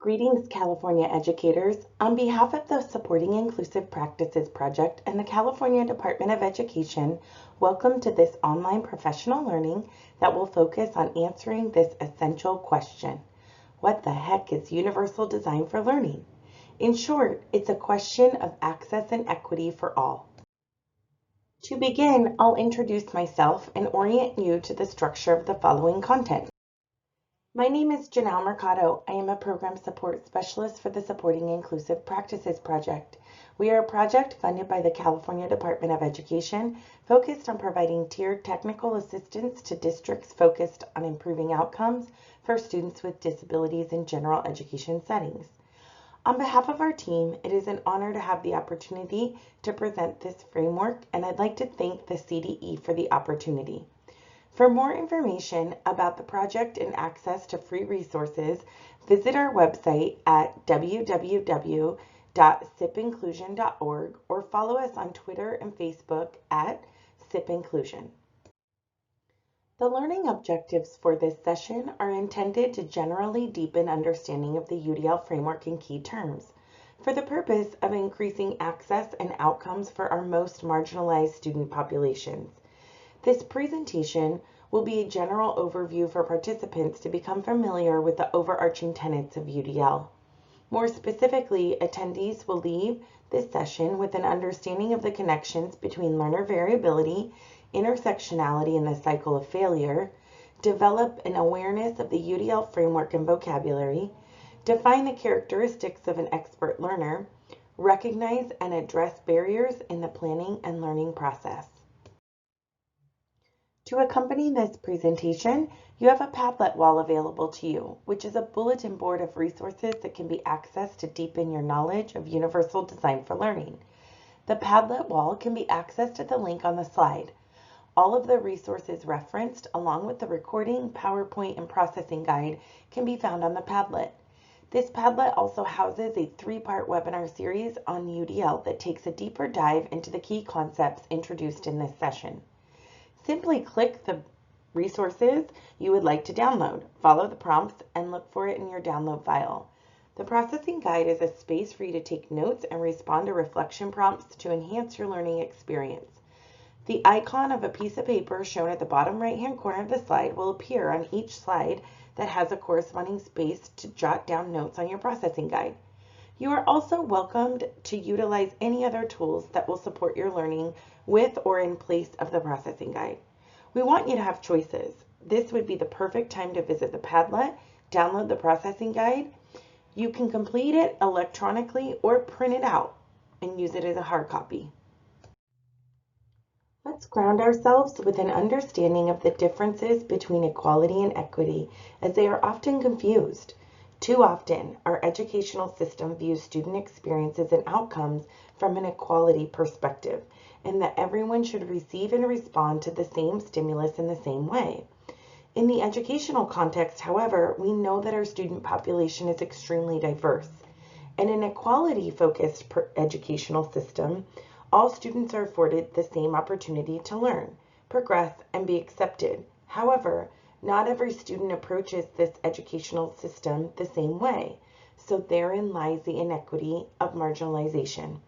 Greetings, California educators. On behalf of the Supporting Inclusive Practices Project and the California Department of Education, welcome to this online professional learning that will focus on answering this essential question. What the heck is universal design for learning? In short, it's a question of access and equity for all. To begin, I'll introduce myself and orient you to the structure of the following content. My name is Janelle Mercado. I am a Program Support Specialist for the Supporting Inclusive Practices Project. We are a project funded by the California Department of Education focused on providing tiered technical assistance to districts focused on improving outcomes for students with disabilities in general education settings. On behalf of our team, it is an honor to have the opportunity to present this framework, and I'd like to thank the CDE for the opportunity. For more information about the project and access to free resources, visit our website at www.sipinclusion.org or follow us on Twitter and Facebook at sipinclusion. The learning objectives for this session are intended to generally deepen understanding of the UDL framework in key terms, for the purpose of increasing access and outcomes for our most marginalized student populations. This presentation will be a general overview for participants to become familiar with the overarching tenets of UDL. More specifically, attendees will leave this session with an understanding of the connections between learner variability, intersectionality, and the cycle of failure, develop an awareness of the UDL framework and vocabulary, define the characteristics of an expert learner, recognize and address barriers in the planning and learning process. To accompany this presentation, you have a Padlet wall available to you, which is a bulletin board of resources that can be accessed to deepen your knowledge of universal design for learning. The Padlet wall can be accessed at the link on the slide. All of the resources referenced, along with the recording, PowerPoint, and processing guide, can be found on the Padlet. This Padlet also houses a 3-part webinar series on UDL that takes a deeper dive into the key concepts introduced in this session. Simply click the resources you would like to download, follow the prompts, and look for it in your download file. The processing guide is a space for you to take notes and respond to reflection prompts to enhance your learning experience. The icon of a piece of paper shown at the bottom right-hand corner of the slide will appear on each slide that has a corresponding space to jot down notes on your processing guide. You are also welcomed to utilize any other tools that will support your learning with or in place of the processing guide. We want you to have choices. This would be the perfect time to visit the Padlet, download the processing guide. You can complete it electronically or print it out and use it as a hard copy. Let's ground ourselves with an understanding of the differences between equality and equity, as they are often confused. Too often, our educational system views student experiences and outcomes from an equality perspective, and that everyone should receive and respond to the same stimulus in the same way. In the educational context, however, we know that our student population is extremely diverse. In an equality-focused educational system, all students are afforded the same opportunity to learn, progress, and be accepted. However, not every student approaches this educational system the same way, so therein lies the inequity of marginalization.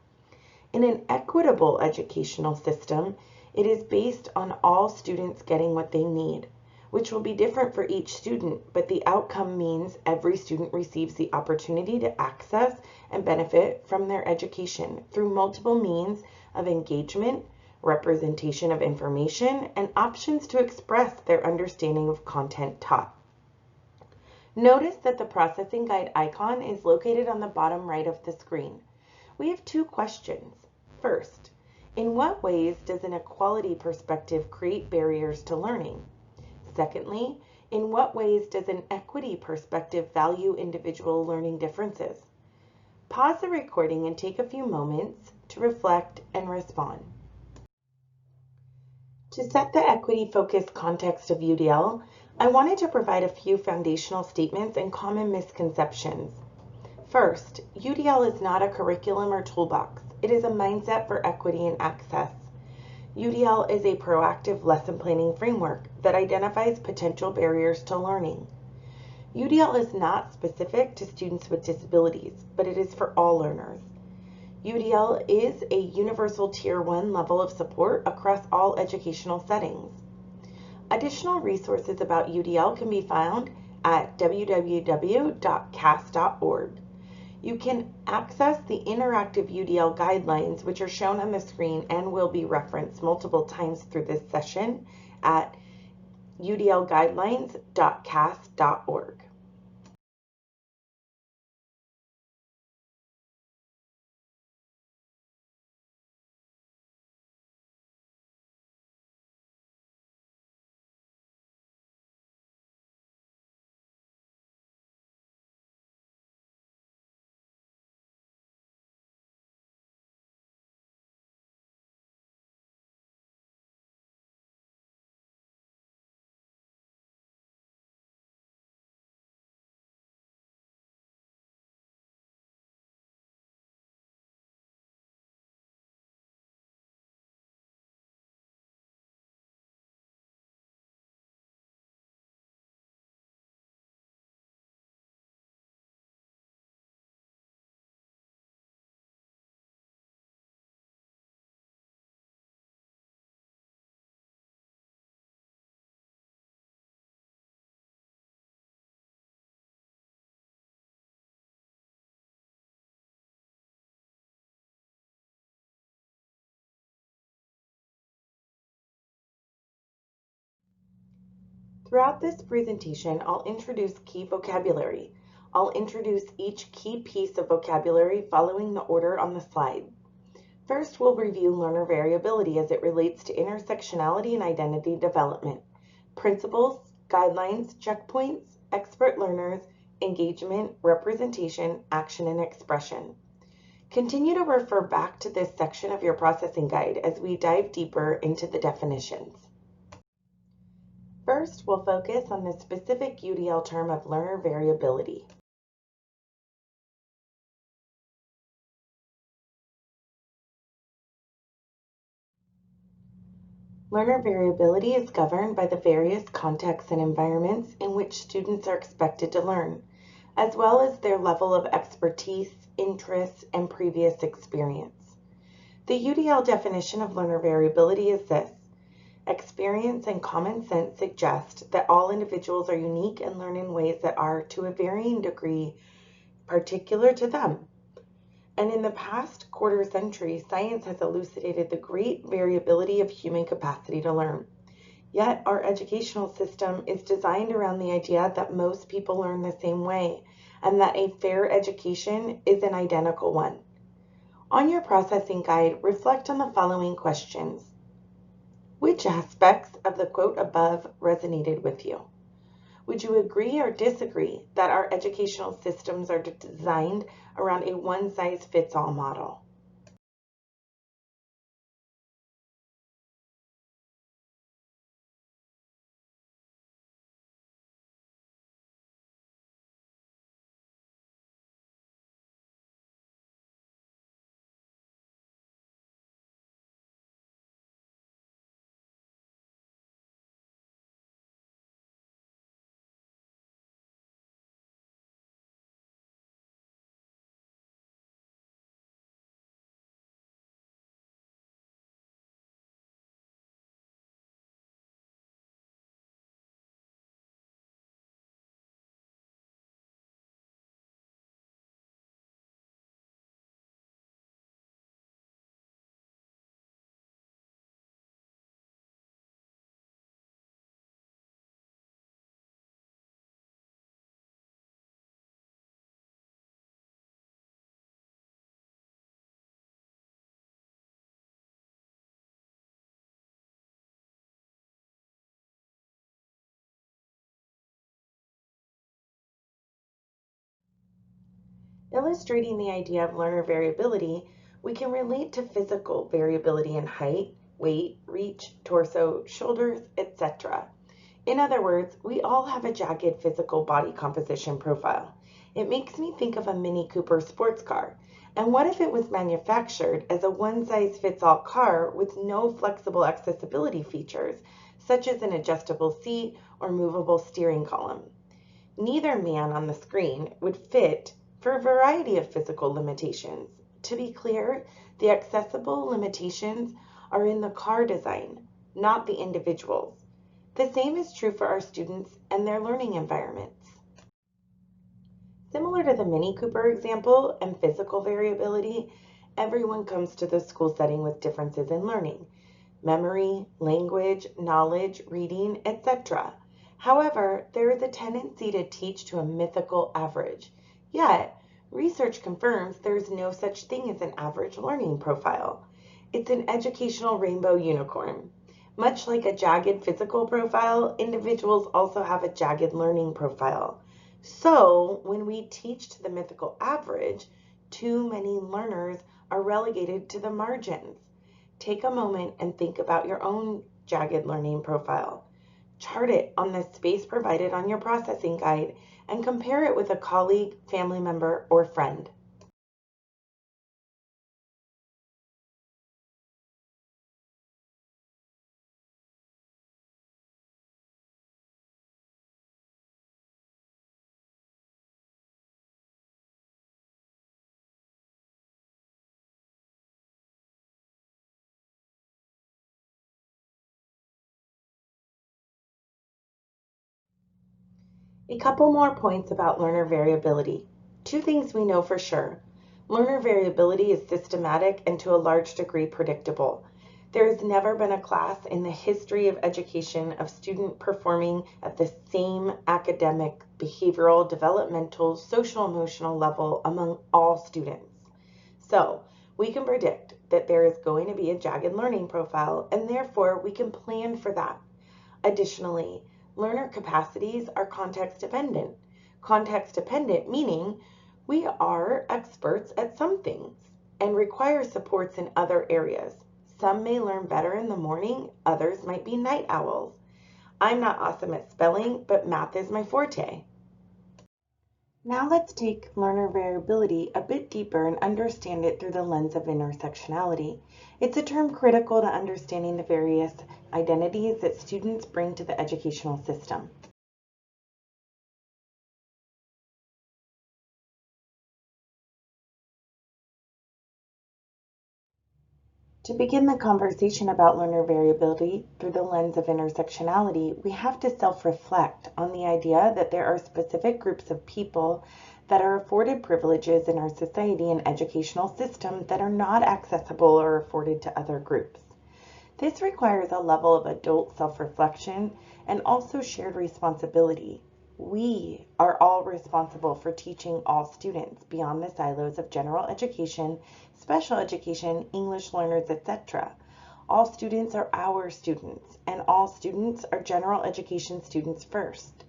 In an equitable educational system, it is based on all students getting what they need, which will be different for each student, but the outcome means every student receives the opportunity to access and benefit from their education through multiple means of engagement, representation of information, and options to express their understanding of content taught. Notice that the processing guide icon is located on the bottom right of the screen. We have 2 questions. First, in what ways does an equality perspective create barriers to learning? Secondly, in what ways does an equity perspective value individual learning differences? Pause the recording and take a few moments to reflect and respond. To set the equity-focused context of UDL, I wanted to provide a few foundational statements and common misconceptions. First, UDL is not a curriculum or toolbox. It is a mindset for equity and access. UDL is a proactive lesson planning framework that identifies potential barriers to learning. UDL is not specific to students with disabilities, but it is for all learners. UDL is a universal Tier 1 level of support across all educational settings. Additional resources about UDL can be found at www.cas.org. You can access the interactive UDL guidelines, which are shown on the screen and will be referenced multiple times through this session at udlguidelines.cas.org. Throughout this presentation, I'll introduce key vocabulary. I'll introduce each key piece of vocabulary following the order on the slide. First, we'll review learner variability as it relates to intersectionality and identity development, principles, guidelines, checkpoints, expert learners, engagement, representation, action, and expression. Continue to refer back to this section of your processing guide as we dive deeper into the definitions. First, we'll focus on the specific UDL term of learner variability. Learner variability is governed by the various contexts and environments in which students are expected to learn, as well as their level of expertise, interests, and previous experience. The UDL definition of learner variability is this: experience and common sense suggest that all individuals are unique and learn in ways that are, to a varying degree, particular to them. And in the past quarter century, science has elucidated the great variability of human capacity to learn. Yet our educational system is designed around the idea that most people learn the same way, and that a fair education is an identical one. On your processing guide, reflect on the following questions. Which aspects of the quote above resonated with you? Would you agree or disagree that our educational systems are designed around a one-size-fits-all model? Illustrating the idea of learner variability, we can relate to physical variability in height, weight, reach, torso, shoulders, etc. In other words, we all have a jagged physical body composition profile. It makes me think of a Mini Cooper sports car. And what if it was manufactured as a one-size-fits-all car with no flexible accessibility features, such as an adjustable seat or movable steering column? Neither man on the screen would fit for a variety of physical limitations. To be clear, the accessible limitations are in the car design, not the individuals. The same is true for our students and their learning environments. Similar to the Mini Cooper example and physical variability, everyone comes to the school setting with differences in learning, memory, language, knowledge, reading, etc. However, there is a tendency to teach to a mythical average. Yet, research confirms there is no such thing as an average learning profile. It's an educational rainbow unicorn. Much like a jagged physical profile, individuals also have a jagged learning profile. So, when we teach to the mythical average, too many learners are relegated to the margins. Take a moment and think about your own jagged learning profile. Chart it on the space provided on your processing guide and compare it with a colleague, family member, or friend. A couple more points about learner variability. Two things we know for sure. Learner variability is systematic and to a large degree predictable. There has never been a class in the history of education of student performing at the same academic, behavioral, developmental, social emotional level among all students. So we can predict that there is going to be a jagged learning profile, and therefore we can plan for that. Additionally, learner capacities are context dependent. Context dependent meaning we are experts at some things and require supports in other areas. Some may learn better in the morning, others might be night owls. I'm not awesome at spelling, but math is my forte. Now let's take learner variability a bit deeper and understand it through the lens of intersectionality. It's a term critical to understanding the various identities that students bring to the educational system. To begin the conversation about learner variability through the lens of intersectionality, we have to self-reflect on the idea that there are specific groups of people that are afforded privileges in our society and educational system that are not accessible or afforded to other groups. This requires a level of adult self-reflection and also shared responsibility. We are all responsible for teaching all students beyond the silos of general education, special education, English learners, etc. All students are our students, and all students are general education students first.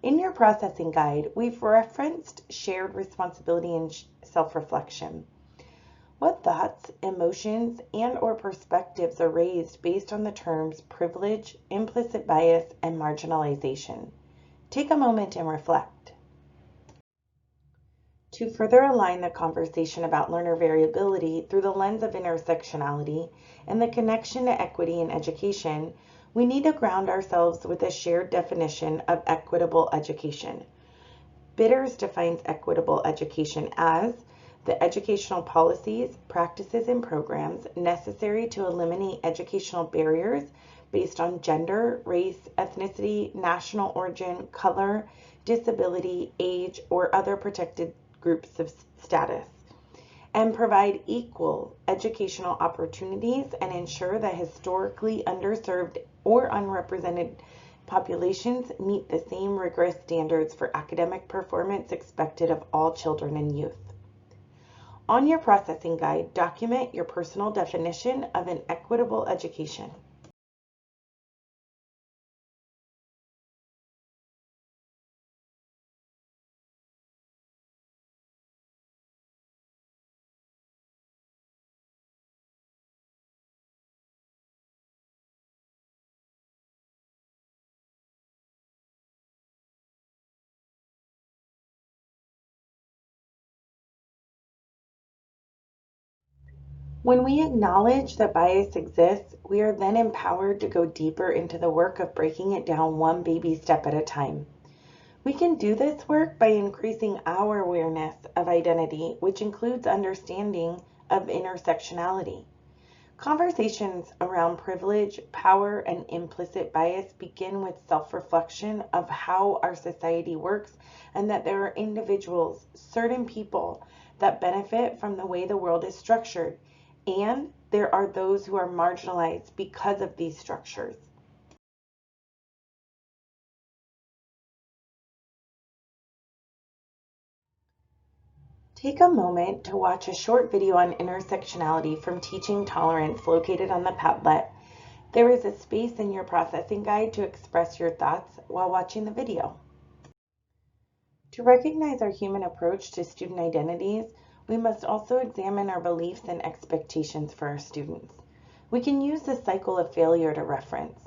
In your processing guide, we've referenced shared responsibility and self-reflection. What thoughts, emotions, and/or perspectives are raised based on the terms privilege, implicit bias, and marginalization? Take a moment and reflect. To further align the conversation about learner variability through the lens of intersectionality and the connection to equity in education, we need to ground ourselves with a shared definition of equitable education. Bitters defines equitable education as the educational policies, practices, and programs necessary to eliminate educational barriers based on gender, race, ethnicity, national origin, color, disability, age, or other protected groups of status, and provide equal educational opportunities and ensure that historically underserved or unrepresented populations meet the same rigorous standards for academic performance expected of all children and youth. On your processing guide, document your personal definition of an equitable education. When we acknowledge that bias exists, we are then empowered to go deeper into the work of breaking it down one baby step at a time. We can do this work by increasing our awareness of identity, which includes understanding of intersectionality. Conversations around privilege, power, and implicit bias begin with self-reflection of how our society works and that there are individuals, certain people, that benefit from the way the world is structured, and there are those who are marginalized because of these structures. Take a moment to watch a short video on intersectionality from Teaching Tolerance located on the Padlet. There is a space in your processing guide to express your thoughts while watching the video. To recognize our human approach to student identities, we must also examine our beliefs and expectations for our students. We can use the cycle of failure to reference.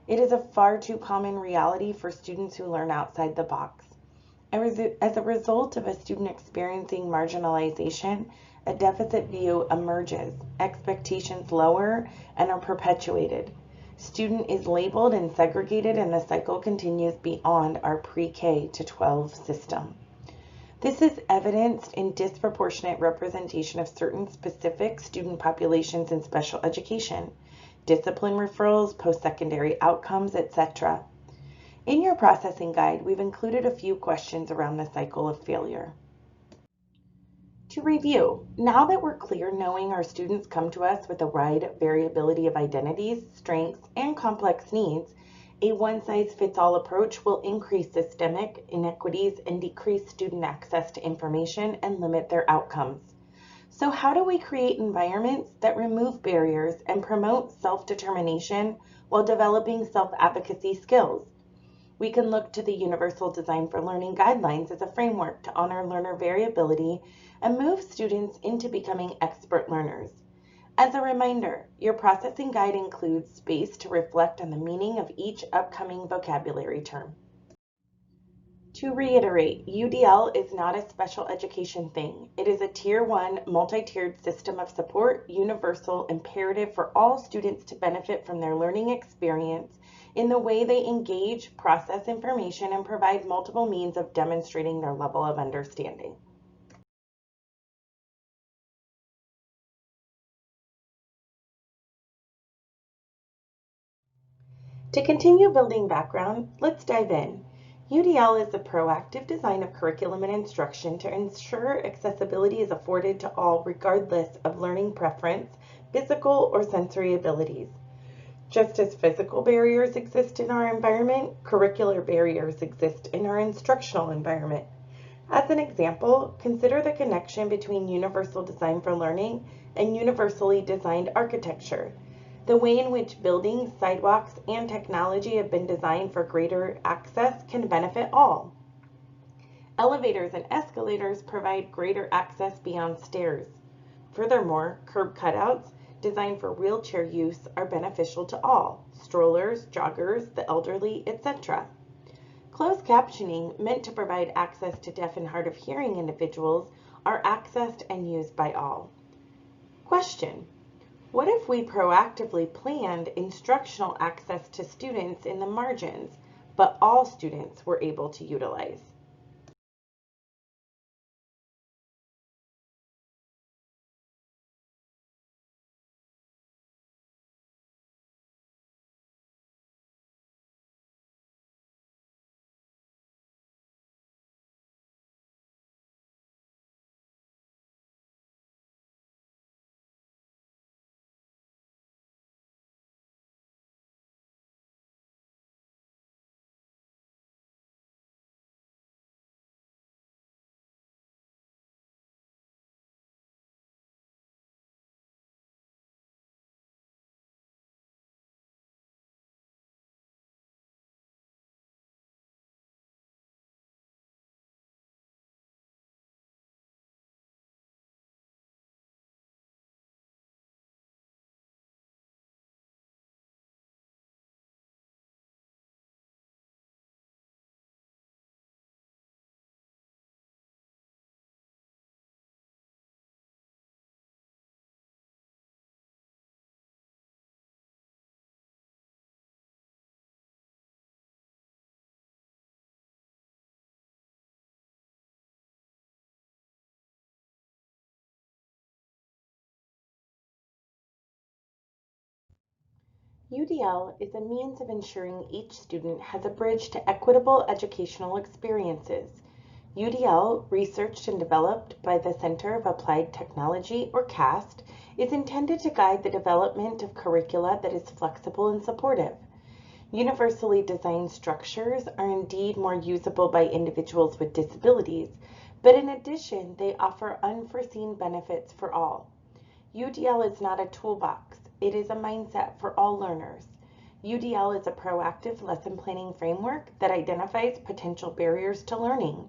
It is a far too common reality for students who learn outside the box. As a result of a student experiencing marginalization, a deficit view emerges, expectations lower and are perpetuated. Student is labeled and segregated, and the cycle continues beyond our pre-K to 12 system. This is evidenced in disproportionate representation of certain specific student populations in special education, discipline referrals, post-secondary outcomes, etc. In your processing guide, we've included a few questions around the cycle of failure. To review, now that we're clear knowing our students come to us with a wide variability of identities, strengths, and complex needs, a one-size-fits-all approach will increase systemic inequities and decrease student access to information and limit their outcomes. So how do we create environments that remove barriers and promote self-determination while developing self-advocacy skills? We can look to the Universal Design for Learning guidelines as a framework to honor learner variability and move students into becoming expert learners. As a reminder, your processing guide includes space to reflect on the meaning of each upcoming vocabulary term. To reiterate, UDL is not a special education thing. It is a Tier 1 multi-tiered system of support, universal, imperative for all students to benefit from their learning experience in the way they engage, process information, and provide multiple means of demonstrating their level of understanding. To continue building background, let's dive in. UDL is the proactive design of curriculum and instruction to ensure accessibility is afforded to all regardless of learning preference, physical or sensory abilities. Just as physical barriers exist in our environment, curricular barriers exist in our instructional environment. As an example, consider the connection between universal design for learning and universally designed architecture. The way in which buildings, sidewalks, and technology have been designed for greater access can benefit all. Elevators and escalators provide greater access beyond stairs. Furthermore, curb cutouts designed for wheelchair use are beneficial to all: strollers, joggers, the elderly, etc. Closed captioning, meant to provide access to deaf and hard of hearing individuals, are accessed and used by all. Question: what if we proactively planned instructional access to students in the margins, but all students were able to utilize? UDL is a means of ensuring each student has a bridge to equitable educational experiences. UDL, researched and developed by the Center of Applied Technology, or CAST, is intended to guide the development of curricula that is flexible and supportive. Universally designed structures are indeed more usable by individuals with disabilities, but in addition, they offer unforeseen benefits for all. UDL is not a toolbox, it is a mindset for all learners. UDL is a proactive lesson planning framework that identifies potential barriers to learning.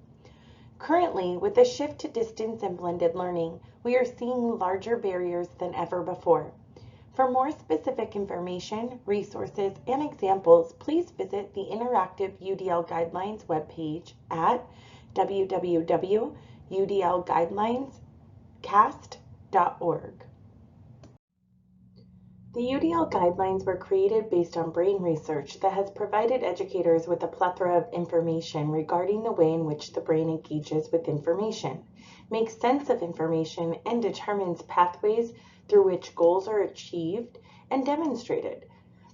Currently, with the shift to distance and blended learning, we are seeing larger barriers than ever before. For more specific information, resources, and examples, please visit the Interactive UDL Guidelines webpage at www.udlguidelinescast.org. The UDL guidelines were created based on brain research that has provided educators with a plethora of information regarding the way in which the brain engages with information, makes sense of information, and determines pathways through which goals are achieved and demonstrated.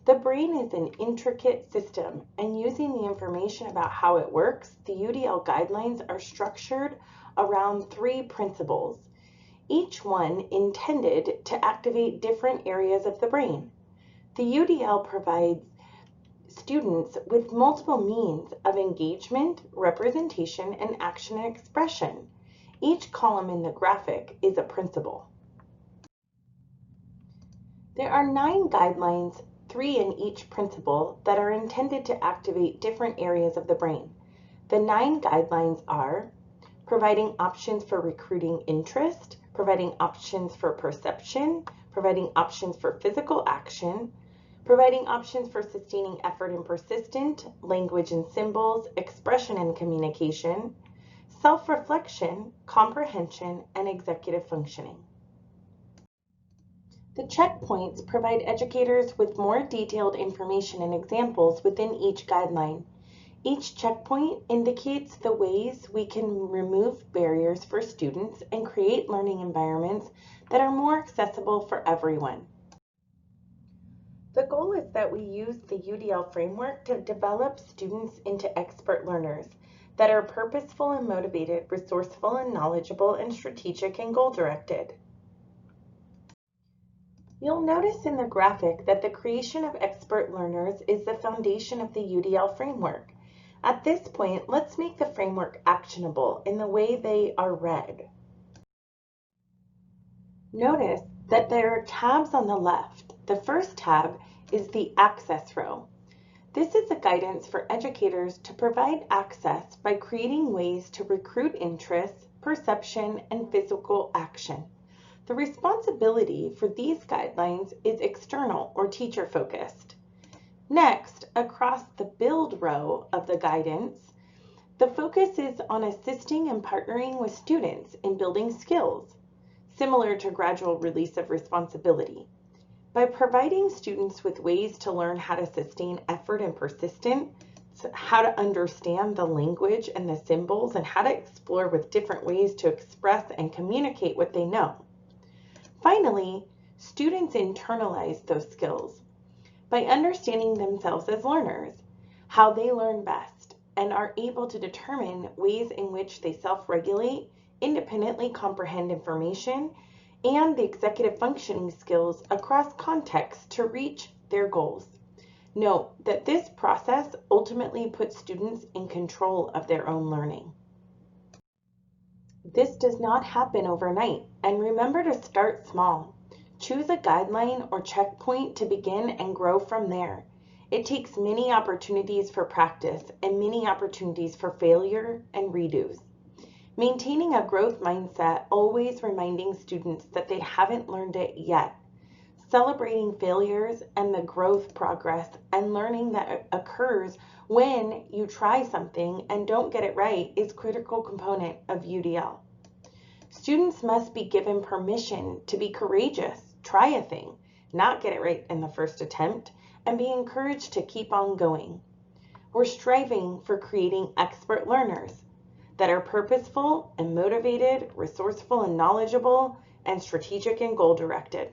The brain is an intricate system, and using the information about how it works, the UDL guidelines are structured around 3 principles, each one intended to activate different areas of the brain. The UDL provides students with multiple means of engagement, representation, and action and expression. Each column in the graphic is a principle. There are 9 guidelines, 3 in each principle, that are intended to activate different areas of the brain. The 9 guidelines are providing options for recruiting interest, providing options for perception, providing options for physical action, providing options for sustaining effort and persistent, language and symbols, expression and communication, self-reflection, comprehension, and executive functioning. The checkpoints provide educators with more detailed information and examples within each guideline. Each checkpoint indicates the ways we can remove barriers for students and create learning environments that are more accessible for everyone. The goal is that we use the UDL framework to develop students into expert learners that are purposeful and motivated, resourceful and knowledgeable, and strategic and goal-directed. You'll notice in the graphic that the creation of expert learners is the foundation of the UDL framework. At this point, let's make the framework actionable in the way they are read. Notice that there are tabs on the left. The first tab is the Access row. This is a guidance for educators to provide access by creating ways to recruit interest, perception, and physical action. The responsibility for these guidelines is external or teacher-focused. Next, across the Build row of the guidance, the focus is on assisting and partnering with students in building skills, similar to gradual release of responsibility. By providing students with ways to learn how to sustain effort and persistence, how to understand the language and the symbols, and how to explore with different ways to express and communicate what they know. Finally, students internalize those skills by understanding themselves as learners, how they learn best, and are able to determine ways in which they self-regulate, independently comprehend information, and the executive functioning skills across contexts to reach their goals. Note that this process ultimately puts students in control of their own learning. This does not happen overnight, and remember to start small. Choose a guideline or checkpoint to begin and grow from there. It takes many opportunities for practice and many opportunities for failure and redos. Maintaining a growth mindset, always reminding students that they haven't learned it yet. Celebrating failures and the growth progress and learning that occurs when you try something and don't get it right is a critical component of UDL. Students must be given permission to be courageous, try a thing, not get it right in the first attempt, and be encouraged to keep on going. We're striving for creating expert learners that are purposeful and motivated, resourceful and knowledgeable, and strategic and goal-directed.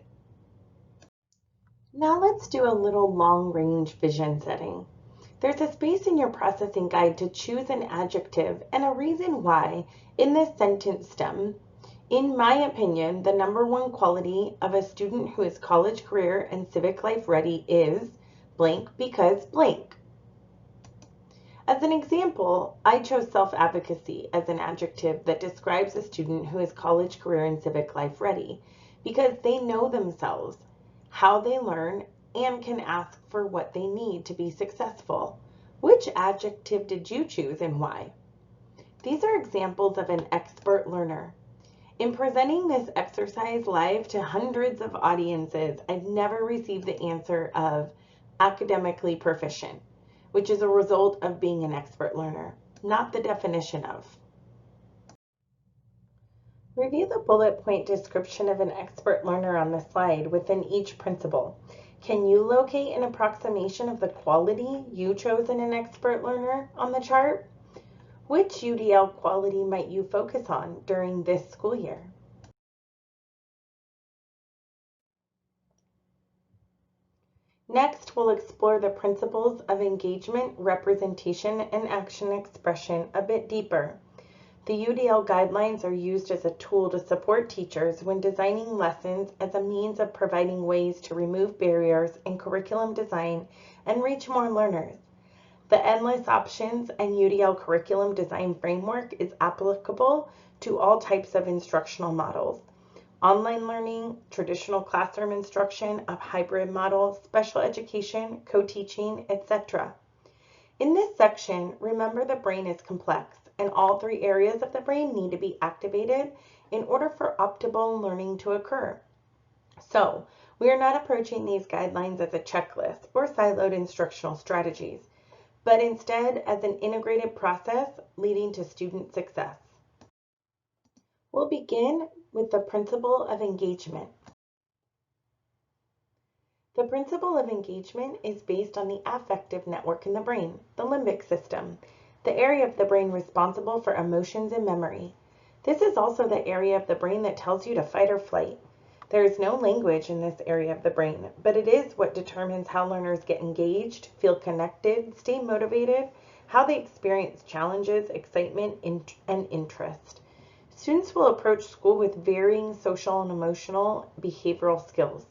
Now let's do a little long-range vision setting. There's a space in your processing guide to choose an adjective and a reason why in this sentence stem. In my opinion, the number one quality of a student who is college, career, and civic life ready is blank because blank. As an example, I chose self-advocacy as an adjective that describes a student who is college, career, and civic life ready because they know themselves, how they learn, and can ask for what they need to be successful. Which adjective did you choose and why? These are examples of an expert learner. In presenting this exercise live to hundreds of audiences, I've never received the answer of academically proficient, which is a result of being an expert learner, not the definition of. Review the bullet point description of an expert learner on the slide within each principle. Can you locate an approximation of the quality you chose in an expert learner on the chart? Which UDL quality might you focus on during this school year? Next, we'll explore the principles of engagement, representation, and action expression a bit deeper. The UDL guidelines are used as a tool to support teachers when designing lessons as a means of providing ways to remove barriers in curriculum design and reach more learners. The Endless Options and UDL curriculum design framework is applicable to all types of instructional models: online learning, traditional classroom instruction, a hybrid model, special education, co-teaching, etc. In this section, remember the brain is complex and all three areas of the brain need to be activated in order for optimal learning to occur. So, we are not approaching these guidelines as a checklist or siloed instructional strategies, but instead as an integrated process leading to student success. We'll begin with the principle of engagement. The principle of engagement is based on the affective network in the brain, the limbic system, the area of the brain responsible for emotions and memory. This is also the area of the brain that tells you to fight or flight. There is no language in this area of the brain, but it is what determines how learners get engaged, feel connected, stay motivated, how they experience challenges, excitement, and interest. Students will approach school with varying social and emotional behavioral skills.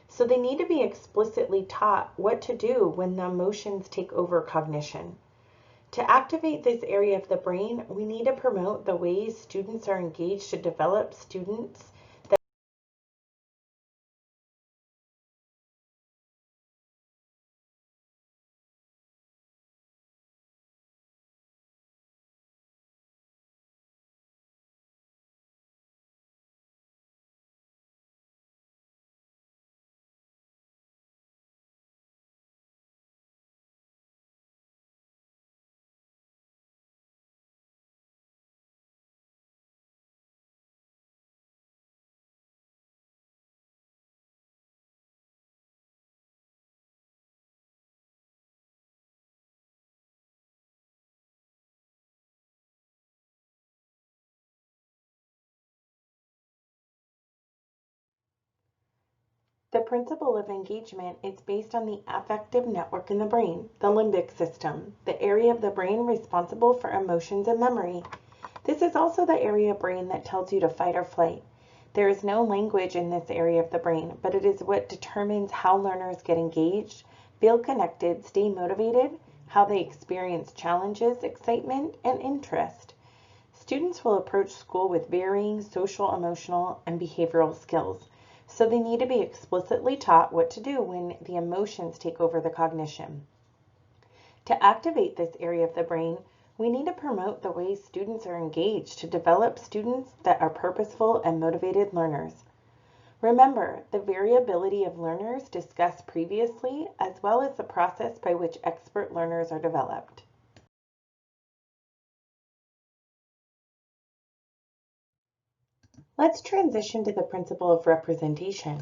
So they need to be explicitly taught what to do when the emotions take over cognition. To activate this area of the brain, we need to promote the ways students are engaged to develop students that the principle of engagement is based on the affective network in the brain, the limbic system, the area of the brain responsible for emotions and memory. This is also the area of brain that tells you to fight or flight. There is no language in this area of the brain, but it is what determines how learners get engaged, feel connected, stay motivated, how they experience challenges, excitement, and interest. Students will approach school with varying social, emotional, and behavioral skills. So they need to be explicitly taught what to do when the emotions take over the cognition. To activate this area of the brain, we need to promote the way students are engaged to develop students that are purposeful and motivated learners. Remember the variability of learners discussed previously, as well as the process by which expert learners are developed. Let's transition to the principle of representation.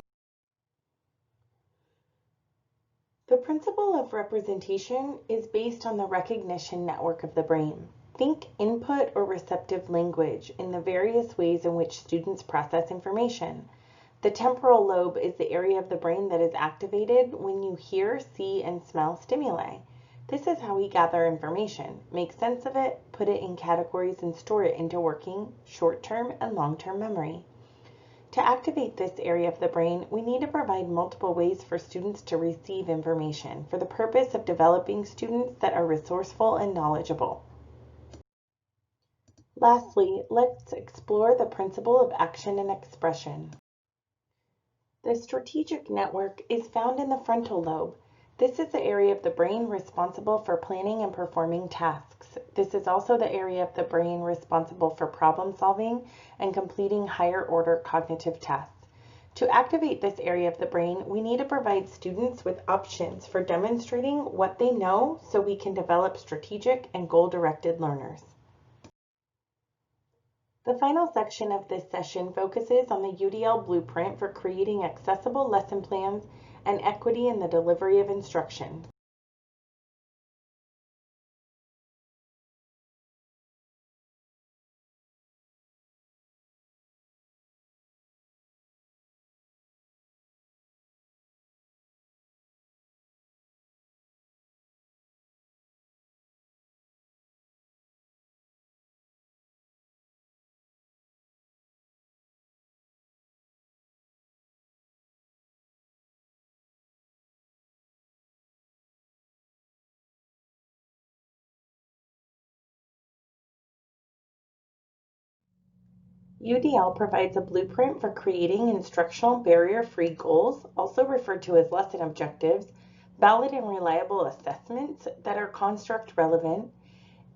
The principle of representation is based on the recognition network of the brain. Think input or receptive language in the various ways in which students process information. The temporal lobe is the area of the brain that is activated when you hear, see, and smell stimuli. This is how we gather information, make sense of it, put it in categories, and store it into working short-term and long-term memory. To activate this area of the brain, we need to provide multiple ways for students to receive information for the purpose of developing students that are resourceful and knowledgeable. Lastly, let's explore the principle of action and expression. The strategic network is found in the frontal lobe. This is the area of the brain responsible for planning and performing tasks. This is also the area of the brain responsible for problem solving and completing higher order cognitive tasks. To activate this area of the brain, we need to provide students with options for demonstrating what they know so we can develop strategic and goal-directed learners. The final section of this session focuses on the UDL blueprint for creating accessible lesson plans and equity in the delivery of instruction. UDL provides a blueprint for creating instructional barrier-free goals, also referred to as lesson objectives, valid and reliable assessments that are construct relevant,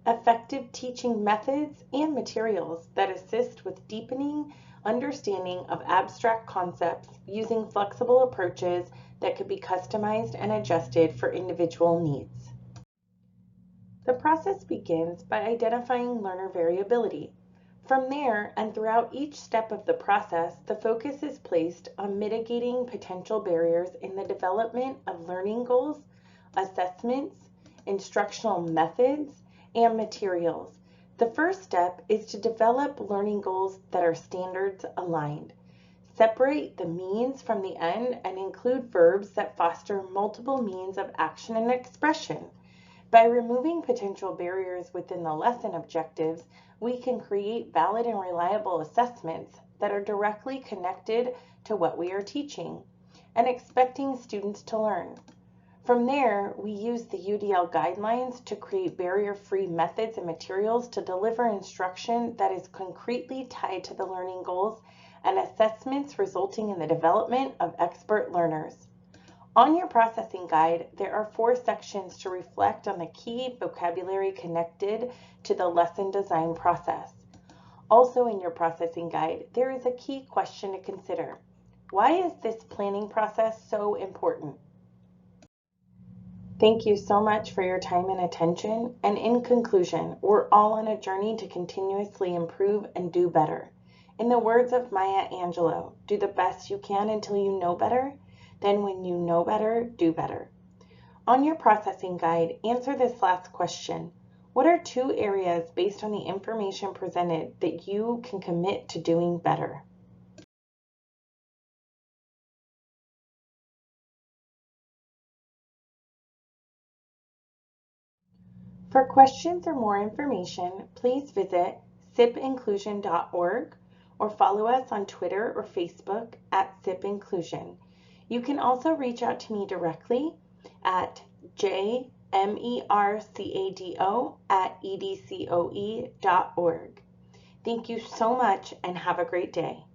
effective teaching methods and materials that assist with deepening understanding of abstract concepts using flexible approaches that could be customized and adjusted for individual needs. The process begins by identifying learner variability. From there, and throughout each step of the process, the focus is placed on mitigating potential barriers in the development of learning goals, assessments, instructional methods, and materials. The first step is to develop learning goals that are standards aligned. Separate the means from the end and include verbs that foster multiple means of action and expression. By removing potential barriers within the lesson objectives, we can create valid and reliable assessments that are directly connected to what we are teaching and expecting students to learn. From there, we use the UDL guidelines to create barrier-free methods and materials to deliver instruction that is concretely tied to the learning goals and assessments resulting in the development of expert learners. On your processing guide, there are 4 sections to reflect on the key vocabulary connected to the lesson design process. Also in your processing guide, there is a key question to consider. Why is this planning process so important? Thank you so much for your time and attention. And in conclusion, we're all on a journey to continuously improve and do better. In the words of Maya Angelou, do the best you can until you know better. Then when you know better, do better. On your processing guide, answer this last question. What are 2 areas based on the information presented that you can commit to doing better? For questions or more information, please visit sipinclusion.org or follow us on Twitter or Facebook at sipinclusion. You can also reach out to me directly at jmercado@edcoe.org. Thank you so much and have a great day.